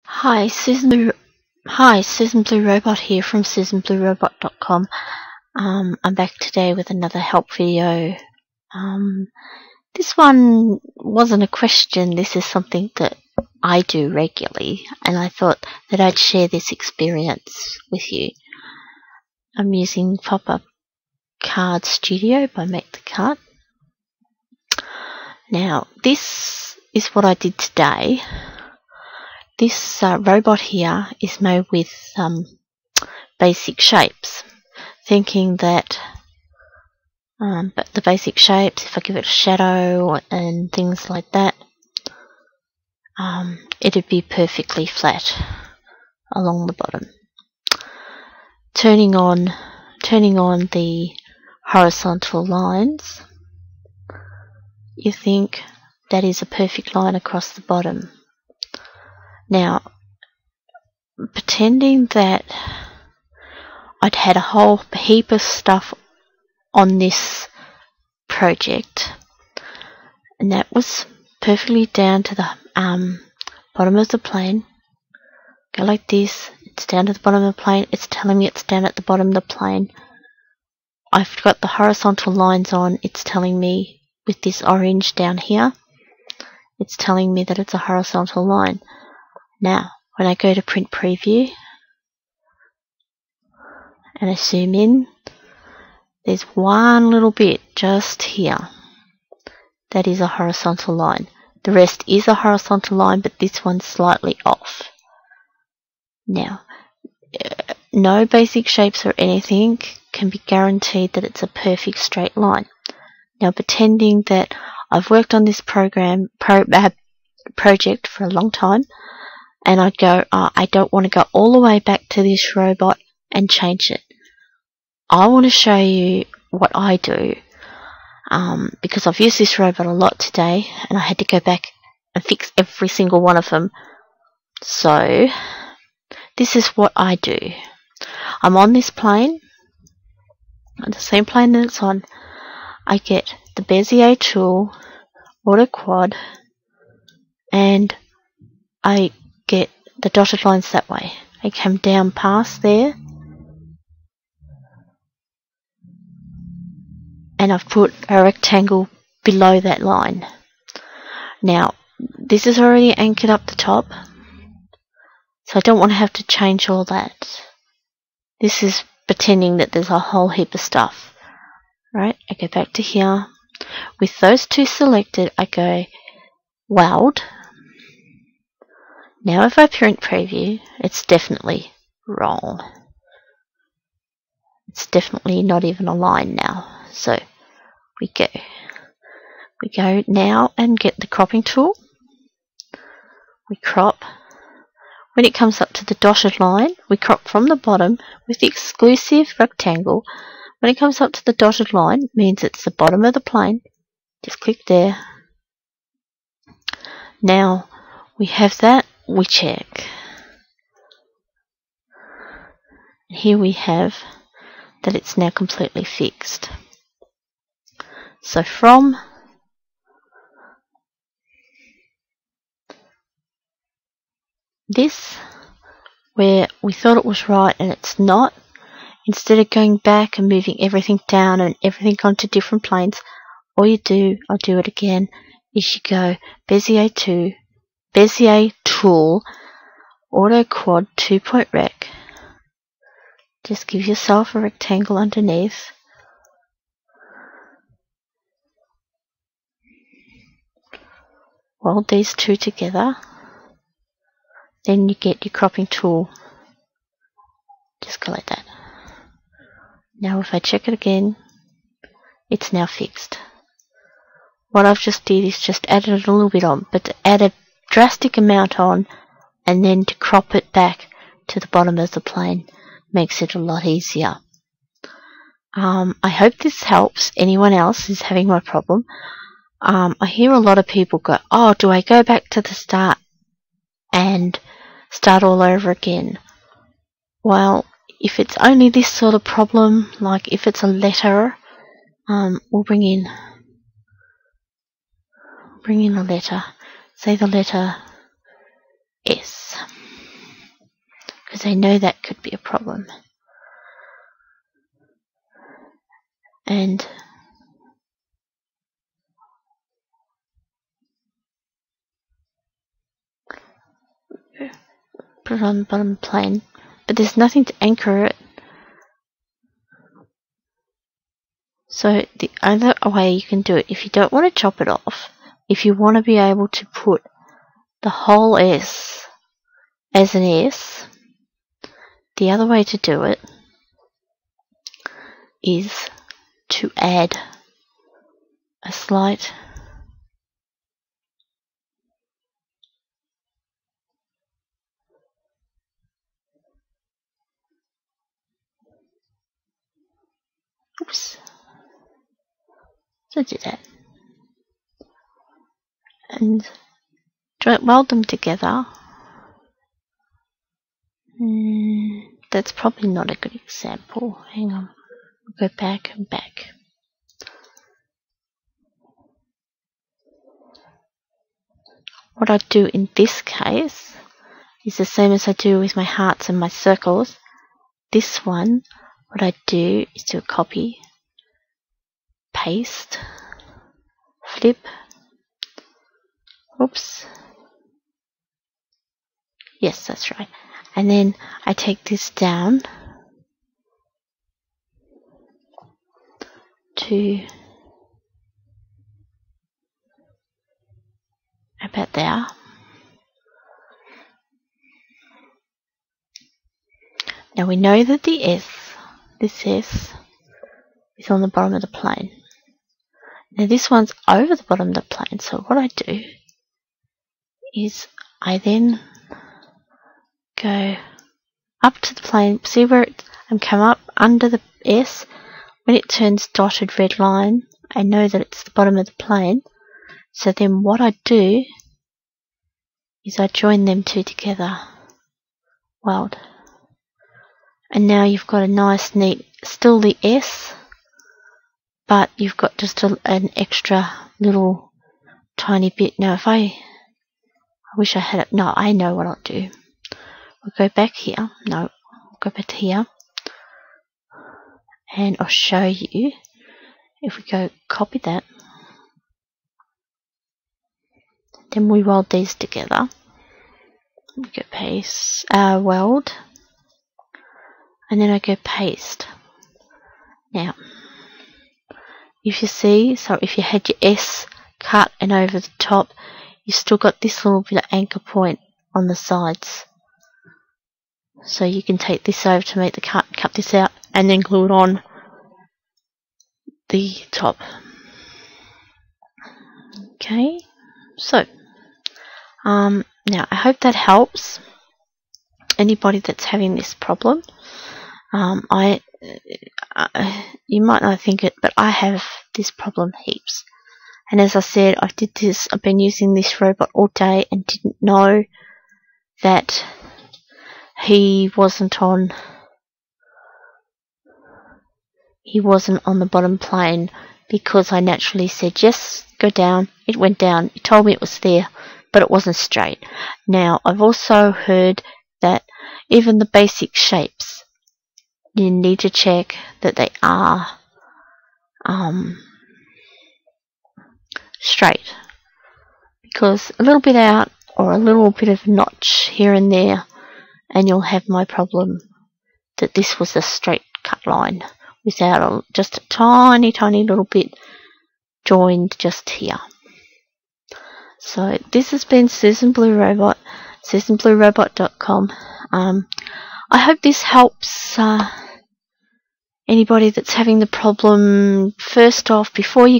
Susan Blue Robot here from SusanBlueRobot.com. I'm back today with another help video. This one wasn't a question. This is something that I do regularly, and I thought that I'd share this experience with you. I'm using Pop-Up Card Studio by Make the Card. Now, this is what I did today. This robot here is made with basic shapes, thinking that but the basic shapes, if I give it a shadow and things like that, it'd be perfectly flat along the bottom. Turning on the horizontal lines, you think that is a perfect line across the bottom. Now, pretending that I'd had a whole heap of stuff on this project, and that was perfectly down to the bottom of the plane. Go like this, it's down to the bottom of the plane, it's telling me it's down at the bottom of the plane. I've got the horizontal lines on, it's telling me with this orange down here, it's telling me that it's a horizontal line. Now, when I go to print preview and I zoom in, there's one little bit just here that is a horizontal line. The rest is a horizontal line, but this one's slightly off. Now, no basic shapes or anything can be guaranteed that it's a perfect straight line. Now, pretending that I've worked on this project for a long time, and I'd go, I don't want to go all the way back to this robot and change it. I want to show you what I do, because I've used this robot a lot today, and I had to go back and fix every single one of them. So, this is what I do. I'm on this plane, on the same plane that it's on. I get the Bezier tool, Auto Quad, and I get the dotted lines that way. I come down past there, and I've put a rectangle below that line. Now, this is already anchored up the top, so I don't want to have to change all that. This is pretending that there's a whole heap of stuff. Right, I go back to here. With those two selected, I go weld. Now if I print preview, it's definitely wrong. It's definitely not even a line now. So we go now and get the cropping tool. We crop. When it comes up to the dotted line, we crop from the bottom with the exclusive rectangle. When it comes up to the dotted line, it means it's the bottom of the plane. Just click there. Now we have that. We check. Here we have that it's now completely fixed. So from this, where we thought it was right and it's not, instead of going back and moving everything down and everything onto different planes, all you do, I'll do it again, is you go Bezier tool, Auto Quad 2-point rec. Just give yourself a rectangle underneath. Weld these two together. Then you get your cropping tool. Just go like that. Now if I check it again, it's now fixed. What I've just did is just added a little bit on, but to add a drastic amount on and then to crop it back to the bottom of the plane makes it a lot easier. I hope this helps anyone else who's having my problem. I hear a lot of people go, oh, do I go back to the start and start all over again? Well, if it's only this sort of problem, like if it's a letter, we'll bring in a letter. Say the letter S. because I know that could be a problem. And put it on the bottom plane, but there's nothing to anchor it. So the other way you can do it, if you don't want to chop it off, if you want to be able to put the whole S as an S, the other way to do it is to add a slight so do that and weld them together. That's probably not a good example. Hang on, we'll go back and back. What I do in this case is the same as I do with my hearts and my circles. This one, what I do is do a copy, paste, flip, oops, yes, that's right, and then I take this down to about there. Now we know that this S is on the bottom of the plane. Now this one's over the bottom of the plane, so what I do is I then go up to the plane, see where I'm come up under the S. When it turns dotted red line, I know that it's the bottom of the plane. So then what I do is I join them two together, weld. And now you've got a nice neat, still the S, but you've got just an extra little tiny bit. Now if I wish I had it, no, I know what I'll do. We'll go back here, no, go back to here, and I'll show you. If we go copy that, then we weld these together. We go paste, weld, and then I go paste. Now, if you see, so if you had your S cut and over the top, you've still got this little bit of anchor point on the sides. So you can take this over to make the cut this out, and then glue it on the top. Okay, so now I hope that helps anybody that's having this problem. You might not think it, but I have this problem heaps. And as I said, I've been using this robot all day and didn't know that he wasn't on the bottom plane, because I naturally said, yes, go down. It went down. It told me it was there, but it wasn't straight. Now, I've also heard that even the basic shapes, you need to check that they are straight, because a little bit out or a little bit of notch here and there, and you'll have my problem that this was a straight cut line without just a tiny little bit joined just here. So this has been Susan Blue Robot, SusanBlueRobot.com. I hope this helps anybody that's having the problem. First off, before you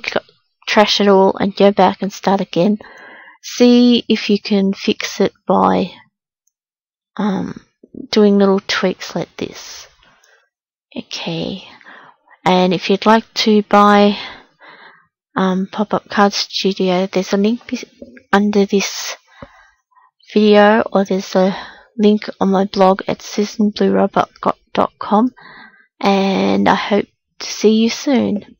trash it all and go back and start again, see if you can fix it by doing little tweaks like this. Okay, and if you'd like to buy Pop-Up Card Studio, there's a link under this video, or there's a link on my blog at SusanBlueRobot.com, and I hope to see you soon.